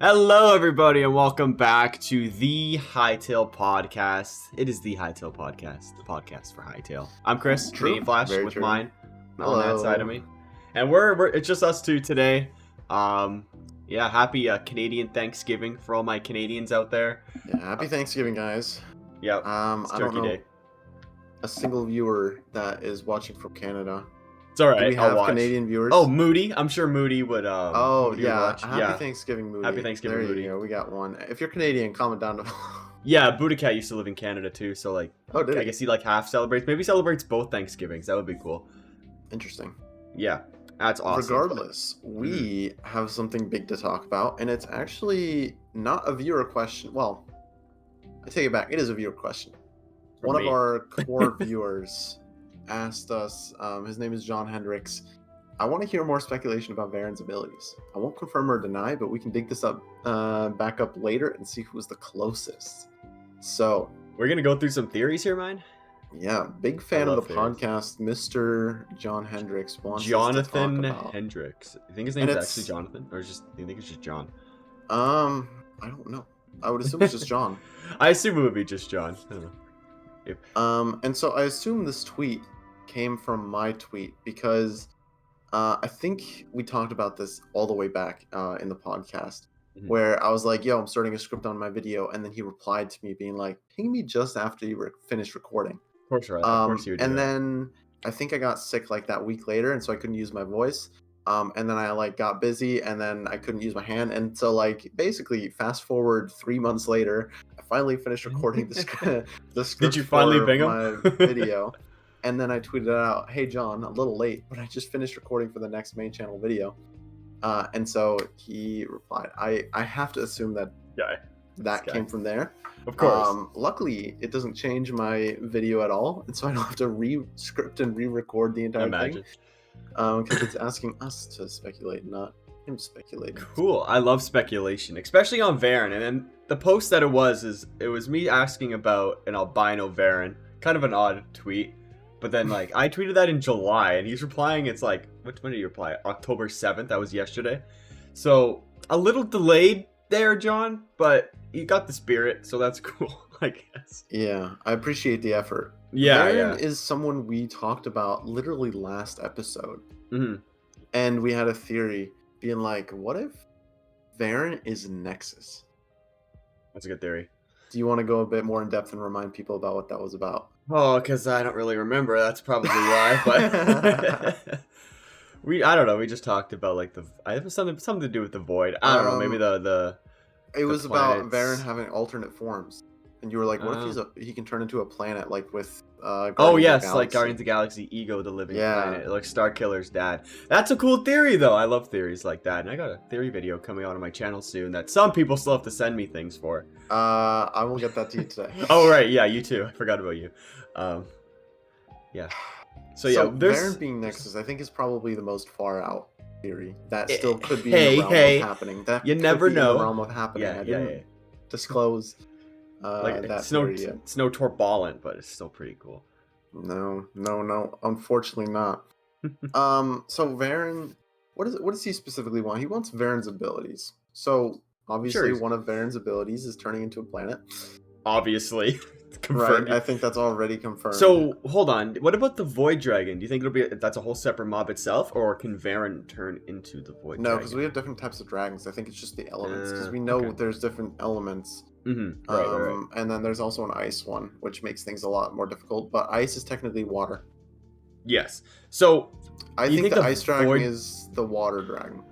Hello, everybody, and welcome back to the Hytale podcast. It is the Hytale podcast, the podcast for Hytale. I'm Chris, True. CanadianFlash, Very with true. Myne on Hello. that side of me, and we're it's just us two today. Happy Canadian Thanksgiving for all my Canadians out there. Yeah, happy Thanksgiving, guys. Yep, it's I don't Turkey know Day. a single viewer that is watching from Canada. It's all right. Do we have I'll watch. Canadian viewers? Oh, Moody. I'm sure Moody would. Moody would yeah. watch. Happy Thanksgiving, Moody. Happy Thanksgiving, there Moody. You go. We got one. If you're Canadian, comment down below. Yeah, Buddha used to live in Canada too, so like, Oh, did I he? guess he like half celebrates. Maybe celebrates both Thanksgivings. That would be cool. Interesting. Yeah, that's awesome. Regardless, we have something big to talk about, and it's actually not a viewer question. Well, I take it back. It is a viewer question. From One me. of our core viewers asked us, his name is John Hendricks. I want to hear more speculation about Varyn's abilities. I won't confirm or deny, but we can dig this up back up later and see who's the closest. So, We're gonna go through some theories here, Myne. yeah, big fan of love the theories. podcast, Mr. John Hendricks wants us to Jonathan talk about. Hendricks. You think his And name is it's- actually Jonathan, or just you think it's just John? I don't know. I would assume it's just John. I assume it would be just John. I don't know. And so I assume this tweet came from my tweet because I think we talked about this all the way back in the podcast, Mhm. where I was like, yo, I'm starting a script on my video. And then he replied to me being like, ping me just after you finished recording. Of course, right. Of course you would. Do And that. then I think I got sick like that week later. And so I couldn't use my voice. And then I like got busy and then I couldn't use my hand. And so like basically fast forward 3 months later, I finally finished recording the script. Did you finally for bing him? my video? And then I tweeted out, hey John, a little late, but I just finished recording for the next main channel video. And so he replied, I have to assume that Yeah, that guy. came from there. of course. Luckily, it doesn't change my video at all. And so I don't have to re-script and re-record the entire Imagine. thing. Because it's asking us to speculate, not him speculating. Cool. I love speculation, especially on Varon. And then the post that it was me asking about an albino Varon. Kind of an odd tweet. But then like I tweeted that in July and he's replying, it's like, when did he reply? October 7th, that was yesterday. So a little delayed there, John, but you got the spirit, so that's cool, I guess. Yeah, I appreciate the effort. Yeah, Varyn yeah. is someone we talked about literally last episode. Mhm. And we had a theory being like, what if Varyn is Nexus? That's a good theory. Do you want to go a bit more in depth and remind people about what that was about? Oh, because I don't really remember. That's probably why. But I don't know. We just talked about like I have something to do with the void. I don't know. Maybe the It was about planets. Varyn having alternate forms, and you were like, "What if he can turn into a planet like with?" Oh Guardians of yes, the like Galaxy? Guardians of the Galaxy, Ego, the living Yeah. planet, like Starkiller's dad. That's a cool theory, though. I love theories like that, and I got a theory video coming out on my channel soon that some people still have to send me things for. I will get that to you today. Oh right, yeah, you too. I forgot about you. Yeah. So yeah, there's Varyn being Nexus, I think, is probably the most far out theory that Eh, still could be hey, in the realm hey, of happening. That you could never be in know. the realm of happening. I didn't disclose Like that it's no theory yet. it's no Torballant, but it's still pretty cool. No, unfortunately not. So Varyn, what does he specifically want? He wants Varyn's abilities. So obviously Sure. one of Varyn's abilities is turning into a planet. Obviously, Right. confirmed. I think that's already confirmed. So hold on. What about the Void Dragon? Do you think that's a whole separate mob itself, or can Varon turn into the Void no, Dragon? because we have different types of dragons. I think it's just the elements, because we know Okay. there's different elements. Mm-hmm. Right. And then there's also an ice one, which makes things a lot more difficult. But ice is technically water. Yes. So, I You think think the the ice dragon void- is the water dragon.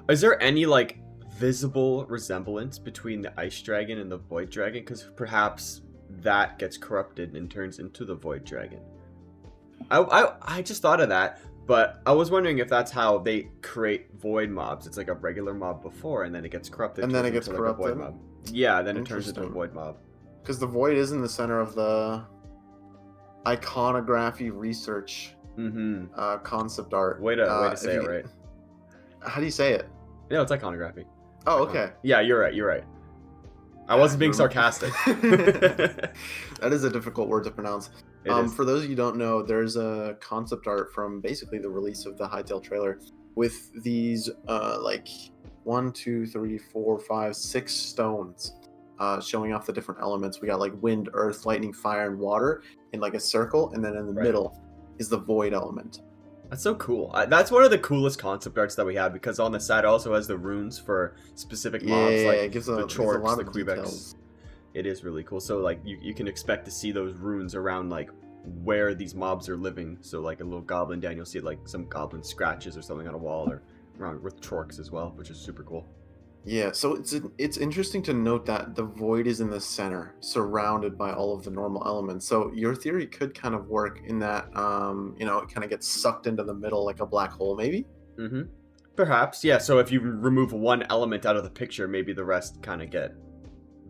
is there any like visible resemblance between the Ice Dragon and the Void Dragon? Because perhaps that gets corrupted and turns into the Void Dragon. I just thought of that, but I was wondering if that's how they create void mobs. It's like a regular mob before, and then it gets corrupted. And then turns it gets into, like, a void corrupted? mob. Yeah, then it turns into a Interesting. void mob. Because the void is in the center of the iconography research Mm-hmm. concept art. Way to if say you- it right. How do you say it? No, it's iconography. Oh, okay. Yeah, you're right. I wasn't being sarcastic. That is a difficult word to pronounce. It is. For those of you who don't know, there's a concept art from basically the release of the Hytale trailer with these like 1, 2, 3, 4, 5, 6 stones showing off the different elements. We got like wind, earth, lightning, fire, and water in like a circle, and then in the middle is the void element. That's so cool. That's one of the coolest concept arts that we have, because on the side it also has the runes for specific mobs, like it gives the gives Chorks, the of Quebecs. details. It is really cool. So like you can expect to see those runes around like where these mobs are living. So like a little goblin down, you'll see like some goblin scratches or something on a wall, or around with Chorks as well, which is super cool. Yeah, so it's interesting to note that the void is in the center, surrounded by all of the normal elements. So your theory could kind of work in that, you know, it kind of gets sucked into the middle like a black hole, maybe? Mm-hmm. Perhaps, yeah. So if you remove one element out of the picture, maybe the rest kind of get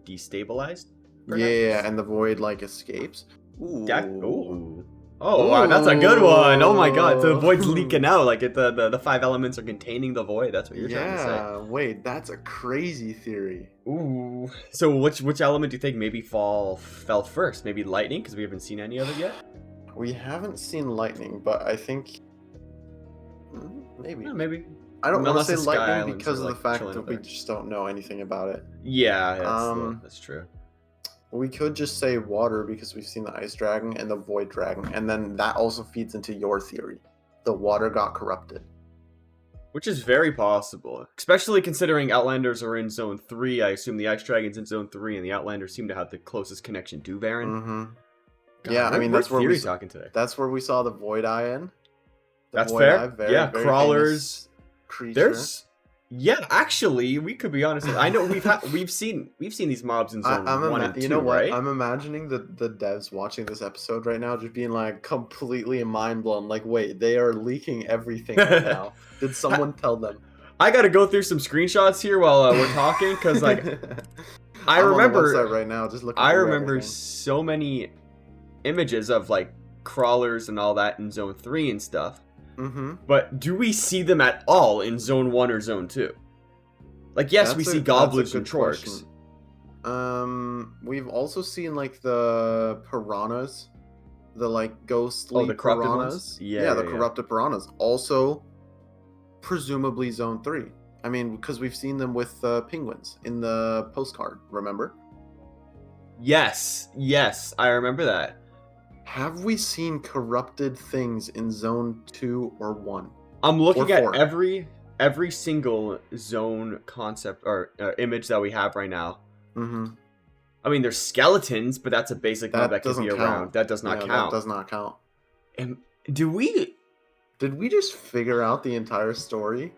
destabilized. Perhaps? Yeah, and the void like escapes. Ooh. Oh, wow, that's a good one. Oh my god, so the void's leaking out, like the 5 elements are containing the void. That's what you're trying to say. Yeah, wait, that's a crazy theory. Ooh. So which element do you think maybe fell first? Maybe lightning, because we haven't seen any of it yet? We haven't seen lightning, but I think maybe. Yeah, maybe. I don't want to say Unless the Sky lightning Islands because are, of the like, fact chilling that up we there. just don't know anything about it. Yeah, that's true. We could just say water because we've seen the ice dragon and the void dragon, and then that also feeds into your theory. The water got corrupted. Which is very possible, especially considering Outlanders are in Zone 3. I assume the Ice Dragon's in Zone 3, and the Outlanders seem to have the closest connection to Varyn. Mm-hmm. God, Yeah, I mean that's where we talking today. That's where we saw the void eye in. That's fair. Very crawlers. Creature. Actually, we could be honest. I know we've seen these mobs in Zone 1 and 2, you know what? right? I'm imagining the devs watching this episode right now just being like completely mind blown. Like, wait, they are leaking everything right now. Did someone tell them? I got to go through some screenshots here while we're talking, because like I I'm remember on the website right now just looking. I remember so many images of like crawlers and all that in Zone 3 and stuff. Mm-hmm. But do we see them at all in Zone 1 or Zone 2? Like, yes, we see goblins and Chorks. We've also seen like the piranhas, the like ghostly the corrupted piranhas. ones? Yeah, the corrupted piranhas. Also, presumably Zone 3. I mean, because we've seen them with penguins in the postcard, remember? Yes, I remember that. Have we seen corrupted things in Zone 2 or 1? I'm looking at every single zone concept or image that we have right now. Mm-hmm. I mean, there's skeletons, but that's a basic mob that could be count. around. That does not count. That does not count. And did we just figure out the entire story?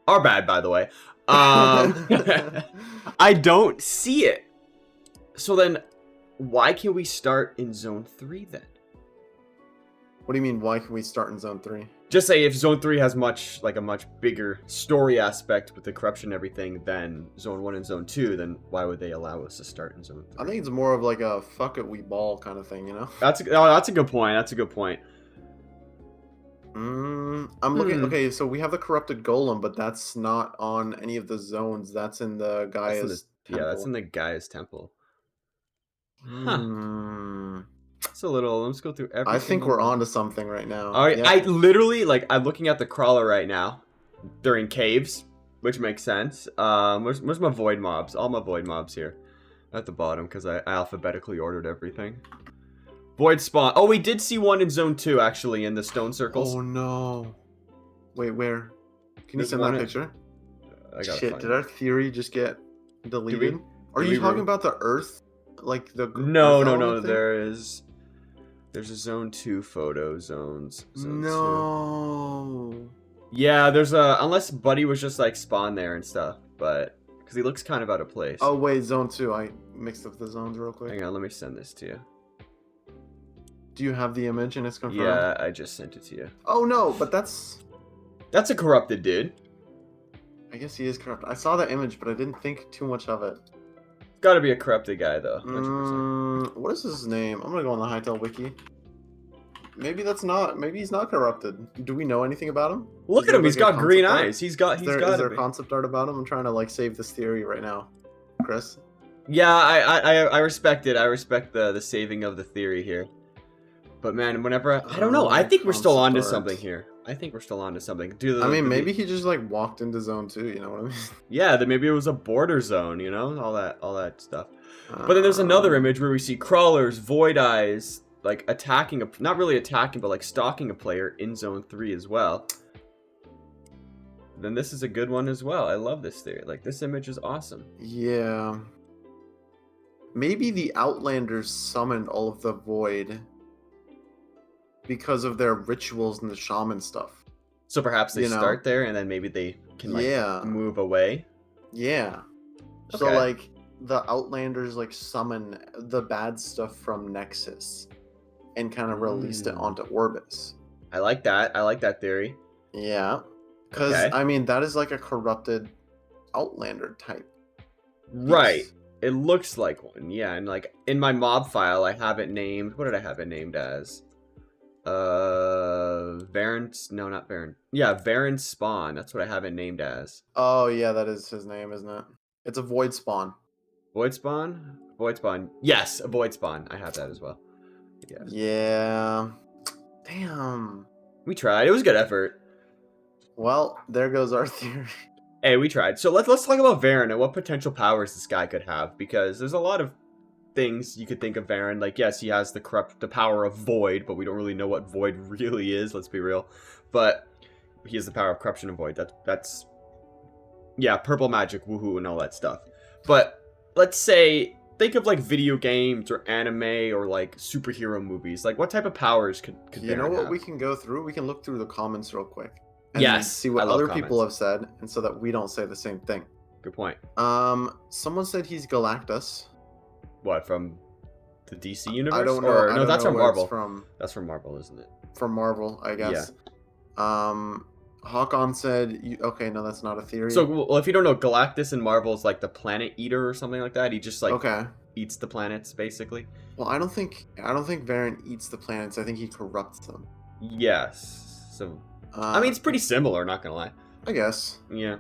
Our bad, by the way. I don't see it. So then, why can we start in Zone 3 then? What do you mean, why can we start in Zone 3? Just say if Zone 3 has a much bigger story aspect with the corruption and everything than Zone 1 and Zone 2, then why would they allow us to start in Zone 3? I think it's more of like a fuck it, we ball kind of thing, you know? That's a good point. That's a good point. I'm looking. Okay, so we have the corrupted golem, but that's not on any of the zones. That's in the Gaia's temple. Yeah, that's in the Gaia's temple. Huh. It's a little. Let's go through everything. I think we're onto something right now. All right, yeah. I literally I'm looking at the crawler right now. They're in caves, which makes sense. Where's my void mobs? All my void mobs here, at the bottom, because I alphabetically ordered everything. Void spawn. Oh, we did see one in Zone 2 actually in the stone circles. Oh no! Wait, where? Can you send that picture? Shit! Did our theory just get deleted? Are you talking about the Earth? Like the no. There's a Zone 2 photo zones. Zone 2. Yeah, there's a unless Buddy was just like spawned there and stuff, but because he looks kind of out of place. Oh wait, Zone 2. I mixed up the zones real quick. Hang on, let me send this to you. Do you have the image and it's confirmed? Yeah, I just sent it to you. Oh no, but that's a corrupted dude. I guess he is corrupted. I saw that image, but I didn't think too much of it. Gotta be a corrupted guy though. 100%. What is his name? I'm gonna go on the Hytale wiki. Maybe he's not corrupted. Do we know anything about him? Look at him. He's got green eyes. Is there concept art about him? I'm trying to like save this theory right now, Chris. Yeah, I respect it. I respect the saving of the theory here. But man, whenever I don't know, I think we're still onto something here. I think we're still onto something. Do I mean, maybe he just like walked into zone 2. You know what I mean? Yeah, then maybe it was a border zone. You know, all that stuff. But then there's another image where we see crawlers, void eyes, like attacking not really attacking, but like stalking a player in zone 3 as well. Then this is a good one as well. I love this theory. Like, this image is awesome. Yeah. Maybe the Outlanders summoned all of the void because of their rituals and the shaman stuff. So perhaps they start there and then maybe they can like move away. Yeah. Okay. So like the Outlanders like summon the bad stuff from Nexus and kind of released it onto Orbis. I like that. I like that theory. Yeah. Because, I mean, that is like a corrupted Outlander type. Right. It looks like one. Yeah. And like in my mob file, I have it named. What did I have it named as? Varyn. No, not Varyn. Yeah, Varyn Spawn. That's what I have it named as. Oh, yeah. That is his name, isn't it? It's a void spawn. Void spawn? Void spawn. Yes, a void spawn. I have that as well. Yeah. Yeah. Damn. We tried. It was a good effort. Well, there goes our theory. Hey, we tried. So let's talk about Varyn and what potential powers this guy could have, because there's a lot of things you could think of Varyn. Like, yes, he has the power of void, but we don't really know what void really is. Let's be real. But he has the power of corruption and void. That's yeah, purple magic, woohoo, and all that stuff. But let's say, think of like video games or anime or like superhero movies. Like, what type of powers could you know Varyn what have? We can go through? We can look through the comments real quick. And see what other people have said, and so that we don't say the same thing. Good point. Someone said he's Galactus. What, from the DC universe? I don't know. No, that's from Marvel. That's from Marvel, isn't it? From Marvel, I guess. Yeah. Hawkon said, okay, no, that's not a theory. So, well, if you don't know, Galactus in Marvel is like the planet eater or something like that. He just like eats the planets, basically. Well, I don't think Varyn eats the planets. I think he corrupts them. Yes. So, I mean, it's pretty similar, not gonna lie. I guess. Yeah.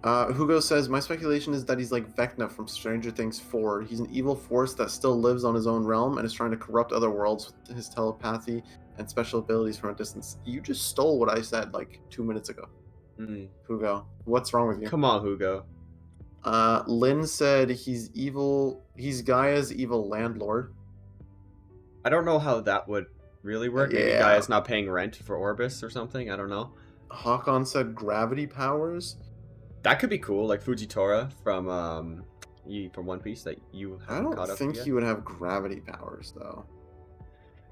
Hugo says, my speculation is that he's like Vecna from Stranger Things 4. He's an evil force that still lives on his own realm and is trying to corrupt other worlds with his telepathy and special abilities from a distance. You just stole what I said like 2 minutes ago. Hugo, what's wrong with you? Come on, Hugo. Lynn said he's evil. He's Gaia's evil landlord. I don't know how that would really work. Maybe Gaia's not paying rent for Orbis or something. I don't know. Hawkon said gravity powers. That could be cool, like Fujitora from One Piece that you haven't caught up I don't think yet. he would have gravity powers though.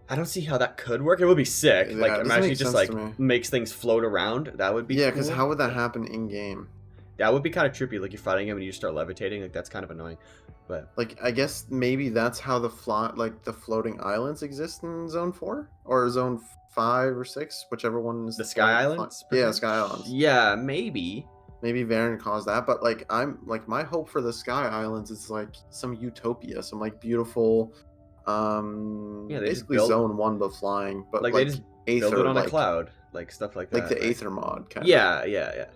I don't see how that could work. It would be sick. Yeah, like, imagine he just like makes things float around. That would be cool. Because how would that happen in game? That would be kind of trippy. Like, you're fighting him and you just start levitating. Like, that's kind of annoying. But like, I guess maybe that's how the floating islands exist in Zone 4 or Zone 5 or 6, whichever one is the Sky Islands. Yeah, Sky Islands. Yeah, maybe. Maybe Varyn caused that, but like my hope for the Sky Islands is like some utopia, some like beautiful, basically Zone 1 but flying, but like they just build it on a cloud, like stuff like that. Like the Aether mod kind of. Yeah. It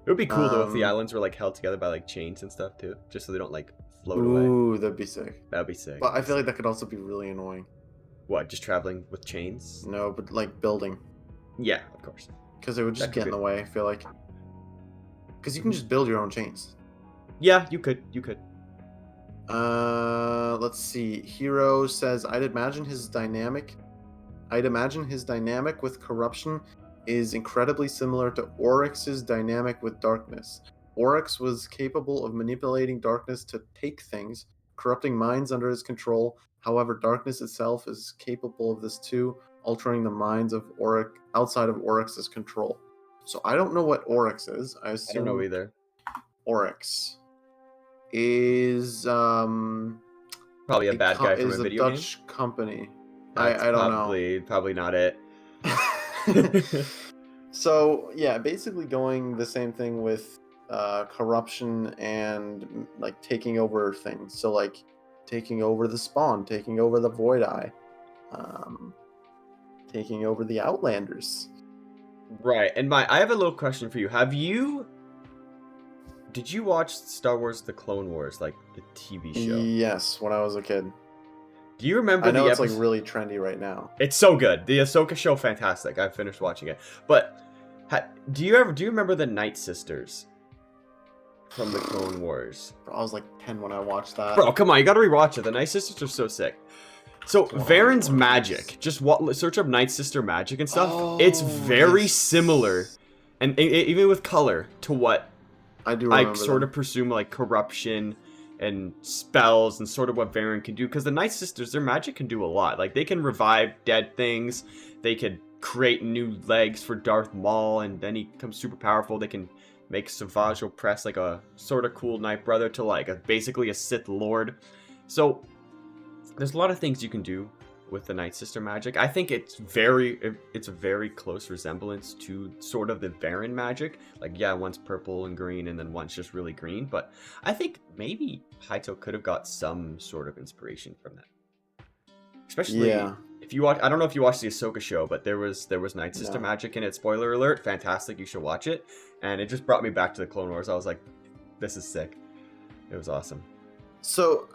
would be cool though if the islands were like held together by like chains and stuff too, just so they don't like float away. Ooh, that'd be sick. That'd be sick. But I feel like that could also be really annoying. What, just traveling with chains? No, but like building. Yeah, of course. Because it would just get in the way, I feel like. Because you can just build your own chains. Yeah, you could. Let's see. Hero says, I'd imagine his dynamic with corruption is incredibly similar to Oryx's dynamic with darkness. Oryx was capable of manipulating darkness to take things, corrupting minds under his control. However, darkness itself is capable of this too, altering the minds of Oryx outside of Oryx's control. So I don't know what Oryx is. I don't know either. Oryx is probably a bad guy from a video game. Dutch company. That's I don't know. Probably not it. So yeah, basically going the same thing with corruption and like taking over things. So like taking over the Spawn, taking over the Void Eye, taking over the Outlanders. Right, and I have a little question for you. Did you watch Star Wars: The Clone Wars, like the TV show? Yes, when I was a kid. Do you remember I know the it's episode? like really trendy right now. It's so good. The Ahsoka show, fantastic. I finished watching it. But do you remember the Night Sisters from the Clone Wars? Bro, I was like 10 when I watched that. Bro, come on, you gotta rewatch it. The Night Sisters are so sick. So Varen's Wars. magic, just search up Night Sister magic and stuff. Oh, it's very yes. similar, and even with color, to what I do remember I sort of presume like corruption and spells and sort of what Varyn can do. Because the Night Sisters, their magic can do a lot. Like they can revive dead things. They could create new legs for Darth Maul, and then he becomes super powerful. They can make Savage Opress like a sort of cool Night Brother to like basically a Sith Lord. So there's a lot of things you can do with the Night Sister magic. I think it's a very close resemblance to sort of the Varyn magic. Like, yeah, one's purple and green, and then one's just really green. But I think maybe Hytale could have got some sort of inspiration from that. Especially if you watch, I don't know if you watched the Ahsoka show, but there was Night Sister magic in it. Spoiler alert, fantastic, you should watch it. And it just brought me back to the Clone Wars. I was like, this is sick. It was awesome. So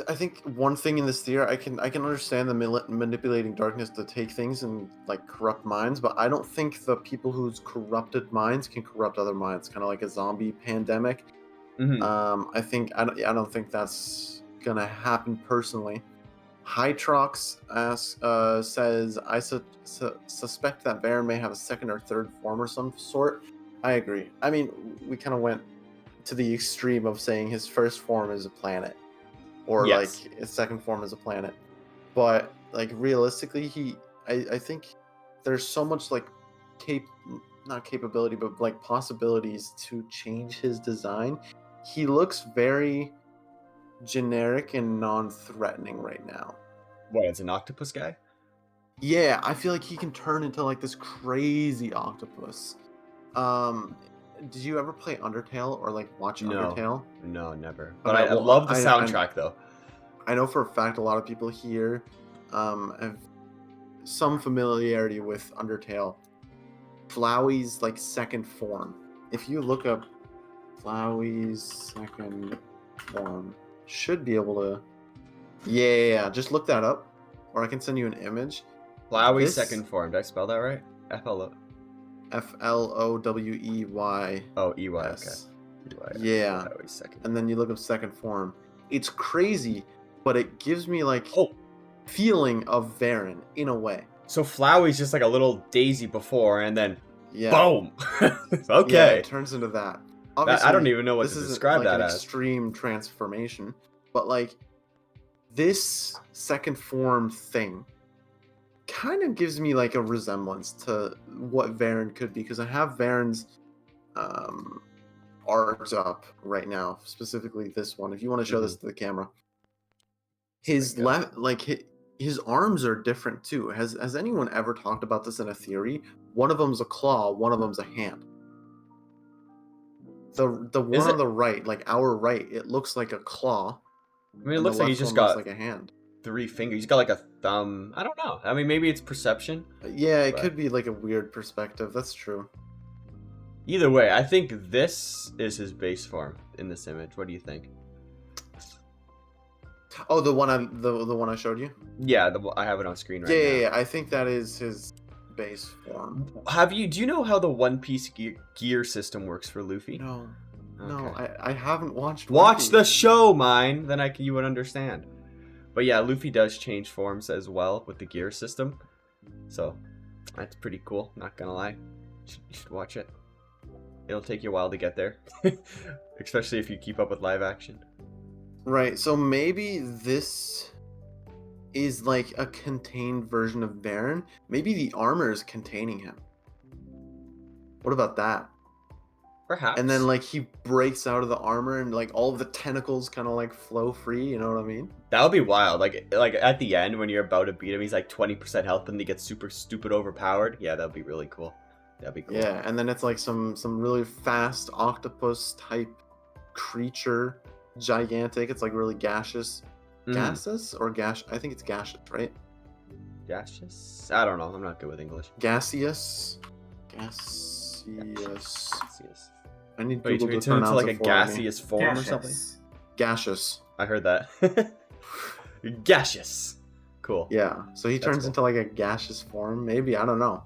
I think one thing in this theory, I can understand the manipulating darkness to take things and like corrupt minds, but I don't think the people whose corrupted minds can corrupt other minds, kind of like a zombie pandemic. Mm-hmm. I don't think that's gonna happen personally. Hytrox says, I suspect that Varyn may have a second or third form or some sort. I agree. I mean, we kind of went to the extreme of saying his first form is a planet, or like his second form is a planet. But like realistically, I think there's so much like not capability, but like possibilities to change his design. He looks very generic and non-threatening right now. What, it's an octopus guy? Yeah, I feel like he can turn into like this crazy octopus. Did you ever play Undertale or like watch Undertale? No, never. But I love the soundtrack though. I know for a fact a lot of people here have some familiarity with Undertale. Flowey's like second form. If you look up Flowey's second form, should be able to. Yeah, just look that up, or I can send you an image. Flowey's second form. Did I spell that right? Flowey. Oh, EY. Okay. Yeah. Second. And then you look up second form. It's crazy, but it gives me like feeling of Varyn in a way. So Flowey's just like a little daisy before, and then boom. Okay. Yeah, it turns into that. Obviously, I don't even know what to describe that as. Extreme transformation, but like this second form thing kind of gives me like a resemblance to what Varyn could be, because I have Varyn's art up right now, specifically this one. If you want to show this to the camera, his his arms are different too. Has anyone ever talked about this in a theory? One of them's a claw, one of them's a hand. The one on the right, like our right, it looks like a claw. I mean, it looks like he's just got like a hand. 3 fingers. He's got like a thumb. I don't know. I mean, maybe it's perception. Yeah, it could be like a weird perspective. That's true. Either way, I think this is his base form in this image. What do you think? Oh, the one I showed you? Yeah, I have it on screen right now. Yeah, I think that is his base form. Do you know how the One Piece gear system works for Luffy? No. Okay. No, I haven't watched Watch the show, Myne, then you would understand. But yeah, Luffy does change forms as well with the gear system. So, that's pretty cool, not gonna lie. You should watch it. It'll take you a while to get there. Especially if you keep up with live action. Right, so maybe this is like a contained version of Varyn. Maybe the armor is containing him. What about that? Perhaps. And then like he breaks out of the armor and like all of the tentacles kind of like flow free, you know what I mean? That would be wild. Like at the end when you're about to beat him, he's like 20% health and he gets super stupid overpowered. Yeah, that'd be really cool. That'd be cool. Yeah, and then it's like some really fast octopus type creature, gigantic. It's like really gaseous. Gaseous or gas? I think it's gaseous, right? Gaseous? I don't know. I'm not good with English. Gaseous. I need Google to turn pronounce into like it a for gaseous me. form or something. Gaseous. I heard that. Gaseous. Cool. Yeah, so he turns cool. into like a gaseous form. Maybe, I don't know.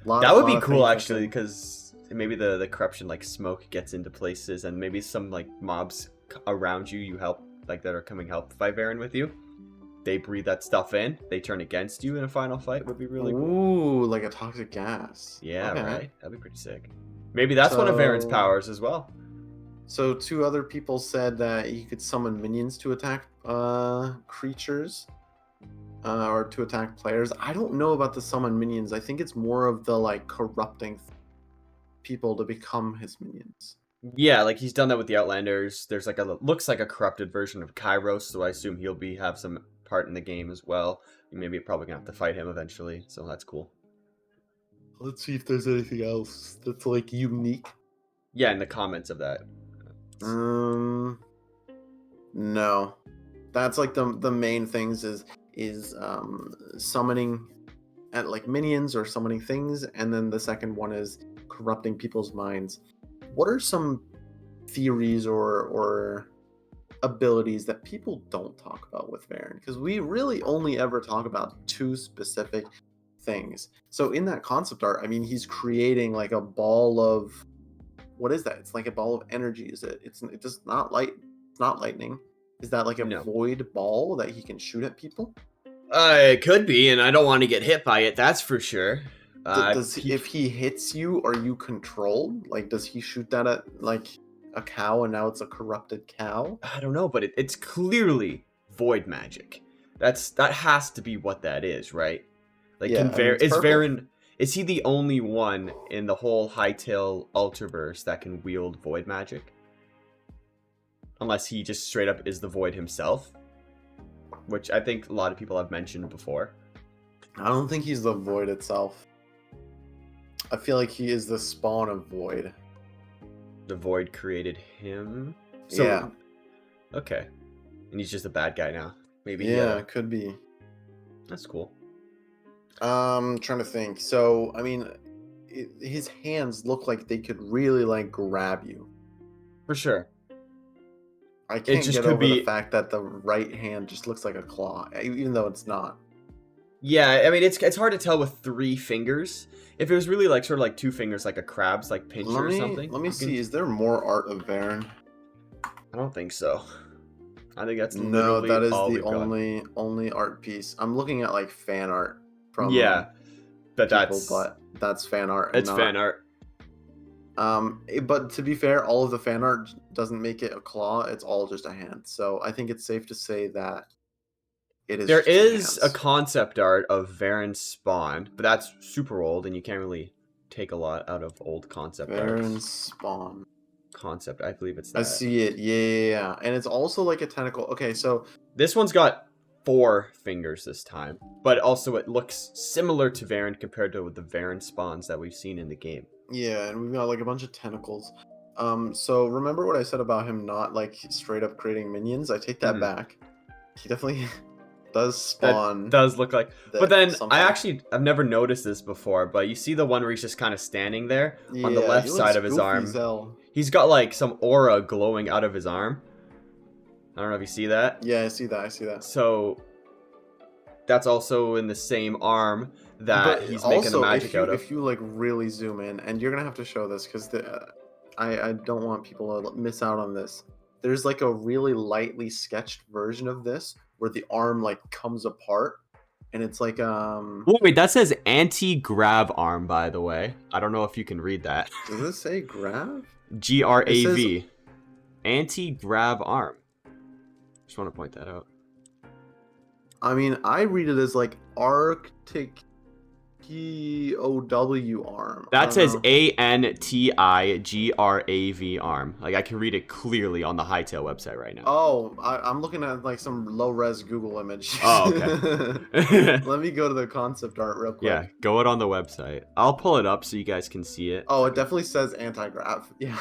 That would be Lot of cool things actually, because maybe the corruption like smoke gets into places, and maybe some like mobs around you help, like that are coming help fight Varyn with you. They breathe that stuff in. They turn against you in a final fight. Would be really cool. Ooh, like a toxic gas. Yeah, Okay. right. That'd be pretty sick. Maybe that's one of Varyn's powers as well. So 2 other people said that he could summon minions to attack creatures. Or to attack players. I don't know about the summon minions. I think it's more of the like corrupting people to become his minions. Yeah, like he's done that with the Outlanders. There's like looks like a corrupted version of Kairos, so I assume he'll have some part in the game as well. Maybe you're probably gonna have to fight him eventually, so that's cool. Let's see if there's anything else that's like unique. Yeah, in the comments of that. No. That's like the main things is summoning at like minions or summoning things, and then the second one is corrupting people's minds. What are some theories or abilities that people don't talk about with Varyn? Because we really only ever talk about 2 specific things. So in that concept art, I mean, he's creating like a ball of, what is that? It's like a ball of energy. Is it? It's just not light. It's not lightning. Is that like a void ball that he can shoot at people? It could be, and I don't want to get hit by it. That's for sure. If he hits you, are you controlled? Like, does he shoot that at like a cow, and now it's a corrupted cow? I don't know, but it's clearly void magic. That has to be what that is, right? Like, Yeah, is Varyn? Is he the only one in the whole Hytale Ultraverse that can wield void magic? Unless he just straight up is the void himself, which I think a lot of people have mentioned before. I don't think he's the void itself. I feel like he is the spawn of void. The void created him? So, yeah. Okay. And he's just a bad guy now. Maybe. Yeah, it could be. That's cool. Trying to think. So, I mean, his hands look like they could really like grab you. For sure. I can't get over the fact that the right hand just looks like a claw, even though it's not. Yeah, I mean, it's hard to tell with 3 fingers. If it was really like sort of like 2 fingers, like a crab's like pincher or something. Let me see. Is there more art of Varyn? I don't think so. I think that's no. That is the only art piece. I'm looking at like fan art from but that's fan art. It's fan art. But to be fair, all of the fan art doesn't make it a claw. It's all just a hand. So I think it's safe to say that it is. There is a concept art of Varyn's spawn, but that's super old, and you can't really take a lot out of old concept art. Varyn's spawn concept. I believe it's that. I see it. Yeah. And it's also like a tentacle. Okay, so this one's got 4 fingers this time, but also it looks similar to Varyn compared to the Varyn spawns that we've seen in the game. Yeah, and we've got like a bunch of tentacles. So remember what I said about him not like straight up creating minions? I take that back. He definitely does spawn. That does look like. But then I've never noticed this before, but you see the one where he's just kind of standing there on the left side of his arm. He's got like some aura glowing out of his arm. I don't know if you see that. Yeah, I see that. So that's also in the same arm that he's making the magic out of. If you like really zoom in, and you're gonna have to show this because I don't want people to miss out on this. There's like a really lightly sketched version of this where the arm like comes apart, and it's like Wait, that says anti-grav arm, by the way. I don't know if you can read that. Does it say grav? GRAV. Anti-grav arm. Just want to point that out. I mean, I read it as like Arctic POW arm. That says ANTIGRAV arm. Like, I can read it clearly on the Hytale website right now. Oh, I'm looking at like some low-res Google image. Oh, okay. Let me go to the concept art real quick. Yeah, go it on the website. I'll pull it up so you guys can see it. Oh, it definitely says anti-grav. Yeah.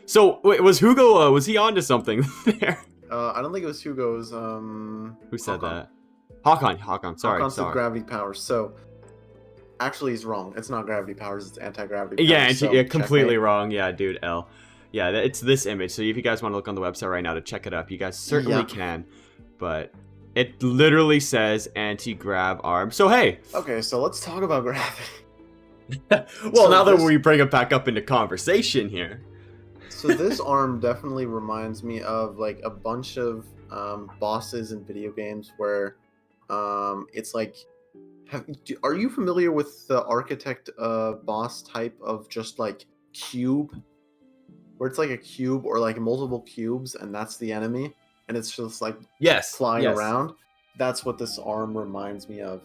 So, wait, was Hugo, was he onto something there? I don't think it was Hugo. It was, who said that? Hakon. Sorry. Hakon's with gravity powers. So, actually, he's wrong. It's not gravity powers. It's anti-gravity powers. Yeah, completely wrong. Yeah, dude, L. Yeah, it's this image. So if you guys want to look on the website right now to check it up, you guys certainly can. But It literally says anti-grav arm. So hey. Okay, so let's talk about gravity. Well, So now that this- we bring it back up into conversation here. So this arm definitely reminds me of like a bunch of bosses in video games where it's like, are you familiar with the architect boss type of just like cube, where it's like a cube or like multiple cubes and that's the enemy and it's just like Yes. flying yes. around? That's what this arm reminds me of.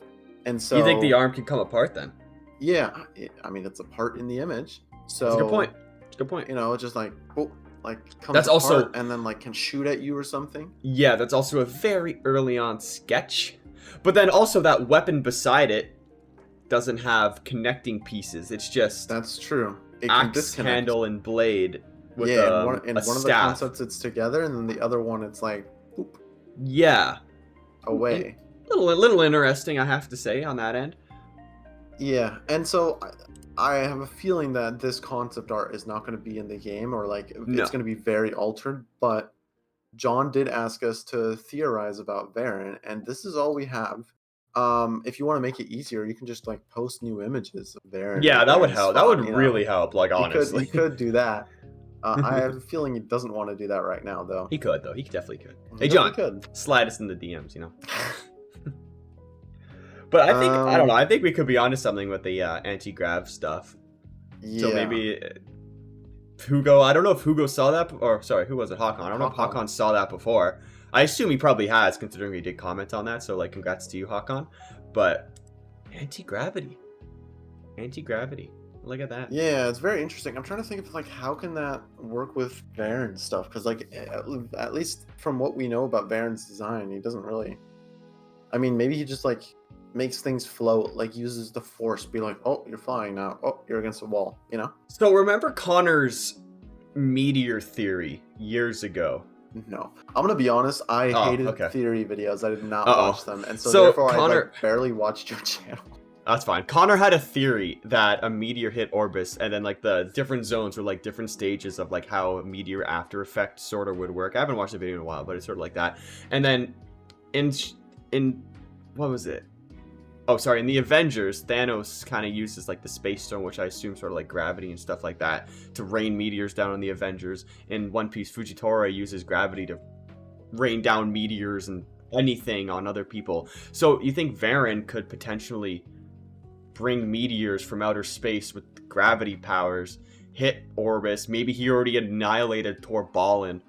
And so You think the arm can come apart then? yeah, I mean it's a part in the image. So That's a good point. That's a good point. You know, just like comes That's apart also- and then like can shoot at you or something. Yeah, that's also a very early on sketch. But then also that weapon beside it doesn't have connecting pieces. It's just That's true. It can axe disconnect. handle and blade with Yeah, a, in a one of the staff. concepts it's together, and then the other one it's like boop, Yeah. away. A little interesting, I have to say, on that end. Yeah, and so I have a feeling that this concept art is not going to be in the game, or like No. it's going to be very altered. But John did ask us to theorize about Varyn, and this is all we have. If you want to make it easier, you can just like post new images of Varyn. Yeah, that would Varyn's help. That font, would you know? really help, like, honestly. You could do that. I have a feeling he doesn't want to do that right now, though. He could, though. He definitely could. He Hey, John, definitely could. slide us in the DMs, you know? But I think, I don't know, I think we could be onto something with the anti-grav stuff. Yeah. So maybe Hugo, I don't know if Hugo saw that, or sorry, who was it? Hakon. I don't know if Hakon. Hakon saw that before. I assume he probably has, considering he did comment on that, so like congrats to you, Hakon. But anti-gravity. Anti-gravity. Look at that. Yeah, it's very interesting. I'm trying to think of like how can that work with Varyn stuff, because like at least from what we know about Varyn's design, he doesn't really. I mean, maybe he just like makes things float, like uses the force, be like, oh, you're flying now, oh, you're against a wall, you know? So remember Connor's meteor theory years ago? No, I'm gonna be honest. I hated okay. theory videos. I did not Uh-oh. watch them, and so So, therefore I Connor- like, barely watched your channel. That's fine. Connor had a theory that a meteor hit Orbis, and then like the different zones were like different stages of like how a meteor after effect sort of would work. I haven't watched the video in a while, but it's sort of like that. And then in what was it? Oh, sorry. In the Avengers, Thanos kind of uses like the space stone, which I assume sort of like gravity and stuff like that, to rain meteors down on the Avengers. In One Piece, Fujitora uses gravity to rain down meteors and anything on other people. So you think Varyn could potentially bring meteors from outer space with gravity powers, hit Orbis? Maybe he already annihilated Torbalin.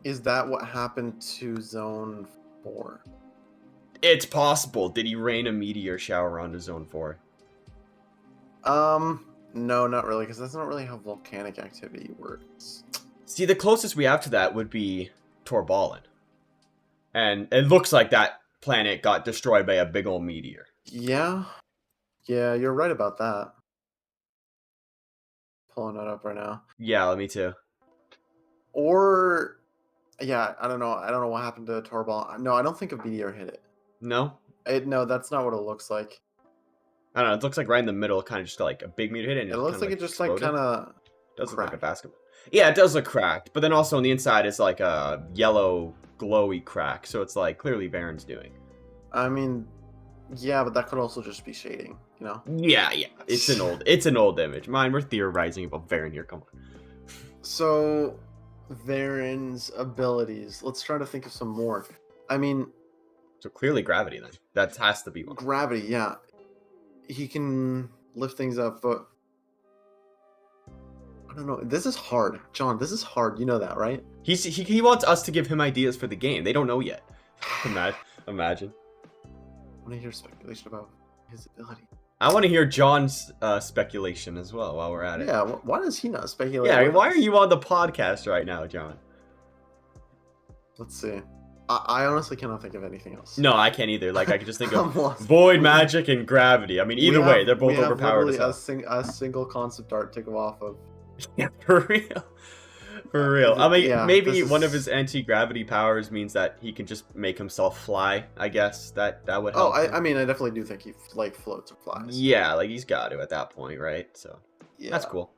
Is that what happened to Zone 4? It's possible. Did he rain a meteor shower onto Zone 4? No, not really, because that's not really how volcanic activity works. See, the closest we have to that would be Torbalin. And it looks like that planet got destroyed by a big old meteor. Yeah, you're right about that. Pulling it up right now. Yeah, me too. Or, yeah, I don't know. I don't know what happened to Torbal. No, I don't think a meteor hit it. No? No, that's not what it looks like. I don't know. It looks like right in the middle, kind of just like a big meteor hit. And It looks like it just like kind of. does look like a basketball. Yeah, it does look cracked. But then also on the inside, it's like a yellow, glowy crack. So it's like clearly Varyn's doing. I mean, yeah, but that could also just be shading, you know? Yeah. It's an old image. Mine, we're theorizing about Varyn here. Come on. So, Varyn's abilities. Let's try to think of some more. I mean, So clearly gravity then. That has to be one. gravity, yeah. He can lift things up, but I don't know. This is hard. John, this is hard. You know that, right? He wants us to give him ideas for the game. They don't know yet. Imagine. I want to hear speculation about his ability. I want to hear John's speculation as well while we're at it. Yeah, why does he not speculate? Yeah, with why us? are you on the podcast right now, John? Let's see. I honestly cannot think of anything else. No, I can't either. Like, I could just think I'm of lost. void magic and gravity. I mean, either We way, have- they're both we have overpowered as literally hell. a single concept art to go off of. Yeah, for real. For real. I mean, Yeah, maybe this one of is- his anti-gravity powers means that he can just make himself fly, I guess. That would Oh, help. I mean, I definitely do think he like floats or flies. Yeah, like he's got to at that point, right? So Yeah. that's cool.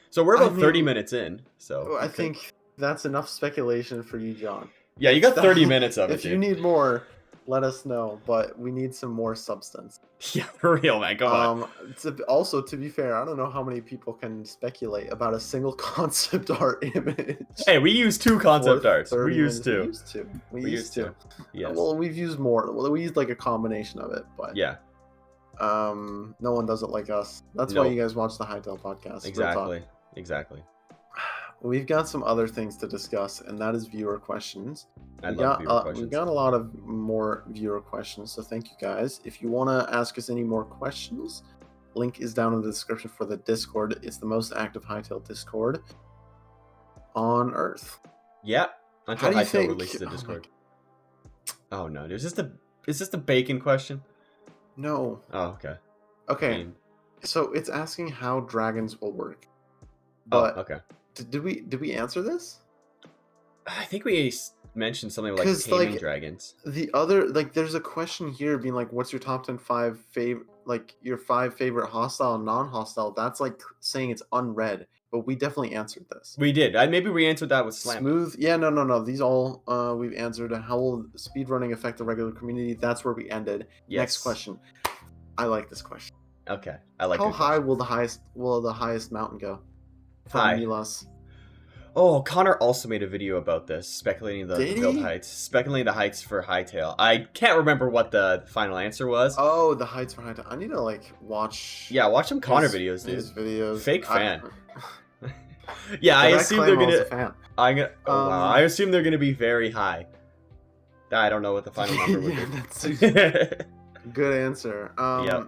So we're I about 30 mean- minutes in. So I think that's enough speculation for you, John. yeah, you got So, 30 minutes of it. If you dude. need more, let us know. But we need some more substance. Yeah, for real, man. Come on. Also, to be fair, I don't know how many people can speculate about a single concept art image. Hey, we used 2 concept for arts. 30 We used minutes. 2. We used to. Yes. Well, we've used more. Well, we used like a combination of it, but Yeah. no one does it like us. That's why Nope. you guys watch the Hytale podcast. Real talk. Exactly. We've got some other things to discuss, and that is viewer questions. I love viewer We've questions. got a lot of more viewer questions, so thank you guys. If you want to ask us any more questions, link is down in the description for the Discord. It's the most active Hytale Discord on Earth. Yeah. Until How do you Hytale think- releases the oh my Discord. Oh no, is this the bacon question? No. Oh, okay. Okay. I mean, So it's asking how dragons will work. oh, But okay. did we answer this? I think we mentioned something like 'Cause, taming like, dragons. The other, like, there's a question here being like, what's your top 10 your 5 favorite hostile and non-hostile? That's like saying it's unread, but we definitely answered this. We did. Maybe we answered that with slam. Smooth, yeah, no. These all we've answered. How will speedrunning affect the regular community? That's where we ended. Yes. Next question. I like this question. Okay, I like. How good high questions. will the highest mountain go? From High. Milas. Oh, Connor also made a video about this, speculating the Did build he? heights, speculating the heights for Hytale. I can't remember what the final answer was. Oh, the heights for Hytale. I need to like watch. Yeah, watch some Connor his- videos, dude. His videos. Fake fan. Yeah, I But assume claim they're I was a gonna. fan. I'm gonna. Oh, wow. Um, I assume they're gonna be very high. I don't know what the final number would Yeah, be. that's a good answer. Yep.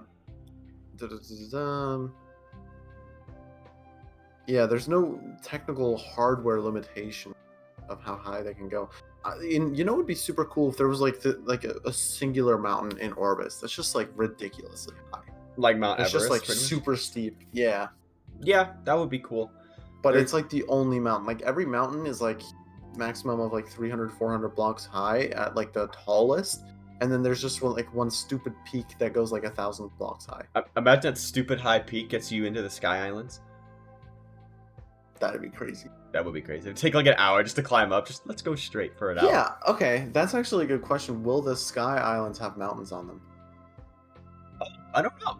da-da-da-da-dum. Yeah, there's no technical hardware limitation of how high they can go. You know, it would be super cool if there was like a singular mountain in Orbis that's just like ridiculously high. Like Mount It's Everest. just like pretty much. super steep. Yeah, Yeah, that would be cool. but There- it's like the only mountain. Like every mountain is like maximum of like 300, 400 blocks high at like the tallest. And then there's just one stupid peak that goes like 1,000 blocks high. Imagine that stupid high peak gets you into the Sky Islands. That'd be crazy. That would be crazy. It'd take like an hour just to climb up. Just let's go straight for an hour. Yeah, okay. That's actually a good question. Will the Sky Islands have mountains on them? I don't know.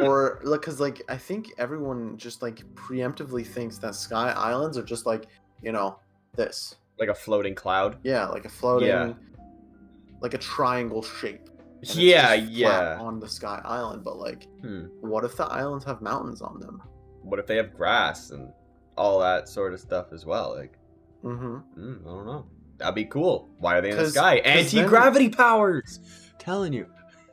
Or, like, because, like, I think everyone just, like, preemptively thinks that Sky Islands are just, like, you know, this. Like a floating cloud. Yeah, like a floating, Yeah. like a triangle shape. And it's Yeah, just flat yeah. on the Sky Island, but, like, Hmm. what if the islands have mountains on them? What if they have grass and all that sort of stuff as well? Like, Mm-hmm. I don't know. That'd be cool. Why are they in the 'Cause- sky? 'cause then- Anti-gravity powers. Telling you.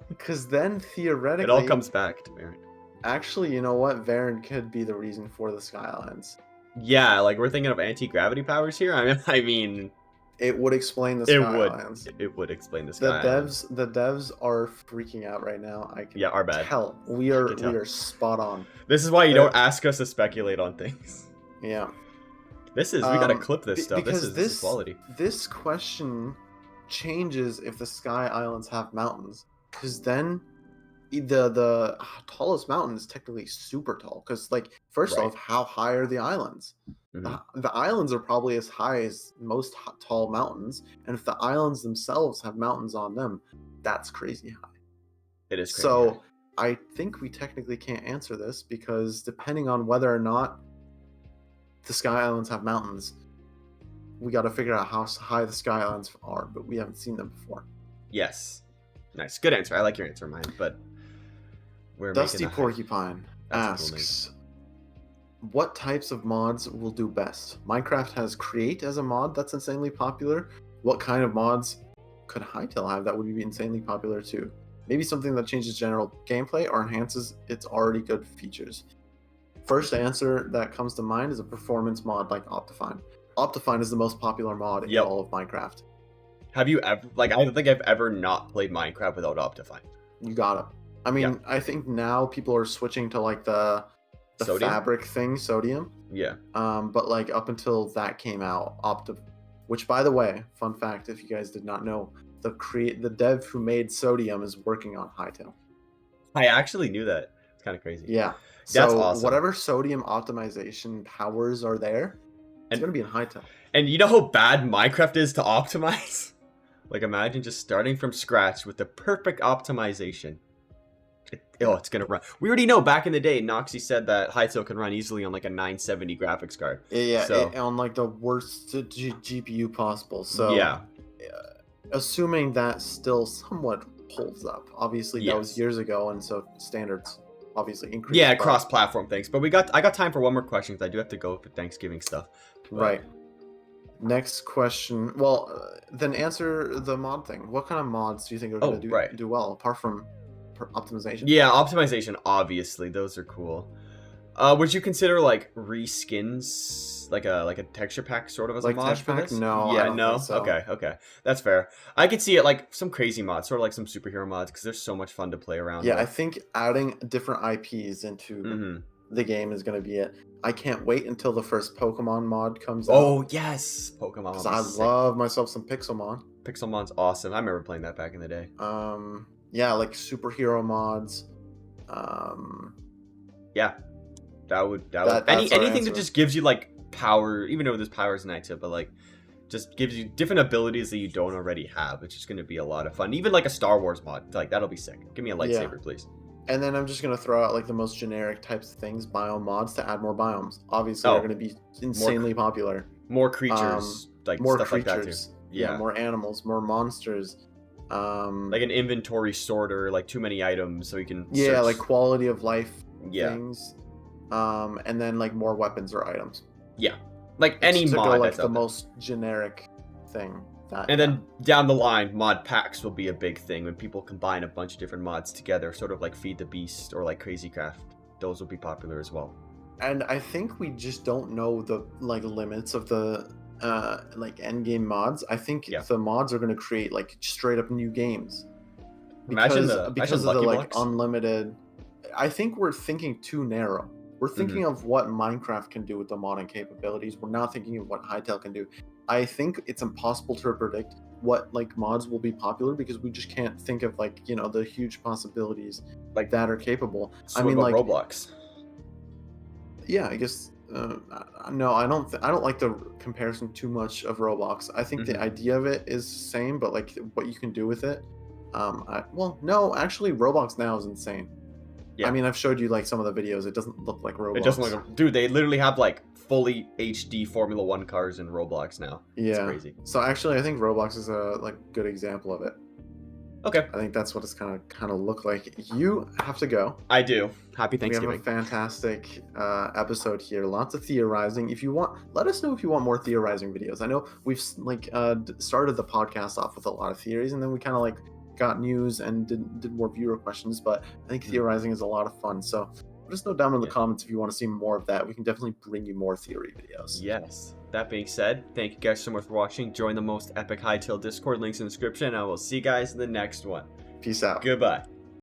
Because then, theoretically... It all comes back to Varyn. Actually, you know what? Varyn could be the reason for the Sky Islands. Yeah, like we're thinking of anti-gravity powers here. I mean, It would explain the Sky it would. Islands. It would explain the The sky. Islands. devs are freaking out right now. I can Yeah, our bad. tell. We can tell. are spot on. This is why you Uh, don't ask us to speculate on things. Yeah. We gotta Um, clip this be- stuff. This because is quality. This question changes if the Sky Islands have mountains, because then the tallest mountain is technically super tall. Because like first Right. off, how high are the islands? Mhm. The islands are probably as high as most tall mountains, and if the islands themselves have mountains on them, that's crazy high. It is crazy. So I think we technically can't answer this because depending on whether or not the Sky Islands have mountains, we got to figure out how high the Sky Islands are, but we haven't seen them before. Yes. Nice. Good answer. I like your answer, mine. But we're Dusty making a- Porcupine That's a cool asks, what types of mods will do best? Minecraft has Create as a mod that's insanely popular. What kind of mods could Hytale have that would be insanely popular too? Maybe something that changes general gameplay or enhances its already good features. First answer that comes to mind is a performance mod like Optifine. Optifine is the most popular mod in Yep. all of Minecraft. Have you ever I don't think I've ever not played Minecraft without Optifine. You gotta. I mean, Yeah. I think now people are switching to like the Sodium? fabric thing, Sodium. Yeah. But like up until that came out, which by the way, fun fact, if you guys did not know, the dev who made Sodium is working on Hytale. I actually knew that. It's kind of crazy. Yeah. That's So awesome. whatever Sodium optimization powers are there, it's And- gonna be in Hytale. And you know how bad Minecraft is to optimize? Like, imagine just starting from scratch with the perfect optimization. It's gonna run. We already know back in the day, Noxy said that Hytale can run easily on like a 970 graphics card. Yeah, So on like the worst GPU possible. So yeah, assuming that still somewhat holds up. Obviously, that was yes. years ago, and so standards obviously increased. Yeah, but- cross-platform things. But I got time for one more question because I do have to go for Thanksgiving stuff. But Right. Next question. Well, then answer the mod thing. What kind of mods do you think are going to do well apart from optimization? Yeah, optimization. Obviously, those are cool. Would you consider like reskins, like a texture pack sort of as Like a mod texture for pack? this? No, Yeah, I don't no. think so. Okay, that's fair. I could see it like some crazy mods, sort of like some superhero mods, because they're so much fun to play around. Yeah, with. I think adding different IPs into the game is going to be it. I can't wait until the first Pokemon mod comes out. Oh yes, Pokemon. Because I love myself some Pixelmon. Pixelmon's awesome. I remember playing that back in the day. Yeah, like superhero mods. Yeah, that would anything that just gives you like power, even though there's powers in Hytale, but like just gives you different abilities that you don't already have. It's just going to be a lot of fun. Even like a Star Wars mod, like that'll be sick. Give me a lightsaber, please. And then I'm just going to throw out like the most generic types of things, biome mods to add more biomes. Obviously, they're going to be insanely popular. More creatures, like more stuff creatures. like that too. Yeah, more animals, more monsters. Like an inventory sorter, like too many items, so you can search. Like quality of life things. Yeah. And then like more weapons or items. Yeah, like any mod. Like the most generic thing. And then down the line, mod packs will be a big thing when people combine a bunch of different mods together, sort of like Feed the Beast or like Crazy Craft. Those will be popular as well. And I think we just don't know the like limits of the like end game mods. I think the mods are going to create like straight up new games. Because of the like unlimited. I think we're thinking too narrow. We're thinking of what Minecraft can do with the modding capabilities. We're not thinking of what Hytale can do. I think it's impossible to predict what like mods will be popular because we just can't think of like, you know, the huge possibilities like that are capable. I mean, like Roblox. Yeah, I guess no, I don't like the comparison too much of Roblox. I think the idea of it is the same, but like what you can do with it. No, actually Roblox now is insane. Yeah. I mean, I've showed you like some of the videos. It doesn't look like Roblox. It doesn't look dude, they literally have like fully HD Formula 1 cars in Roblox now. Yeah. It's crazy. So actually I think Roblox is a like good example of it. Okay. I think that's what it's kind of look like. You have to go. I do. Happy Thanksgiving. We have a fantastic episode here. Lots of theorizing. If you want, let us know if you want more theorizing videos. I know we've like started the podcast off with a lot of theories, and then we kind of like got news and did more viewer questions. But I think theorizing is a lot of fun. So let us know down in the comments if you want to see more of that. We can definitely bring you more theory videos. Yes. That being said, thank you guys so much for watching. Join the most epic Hytale Discord. Links in the description. I will see you guys in the next one. Peace out. Goodbye.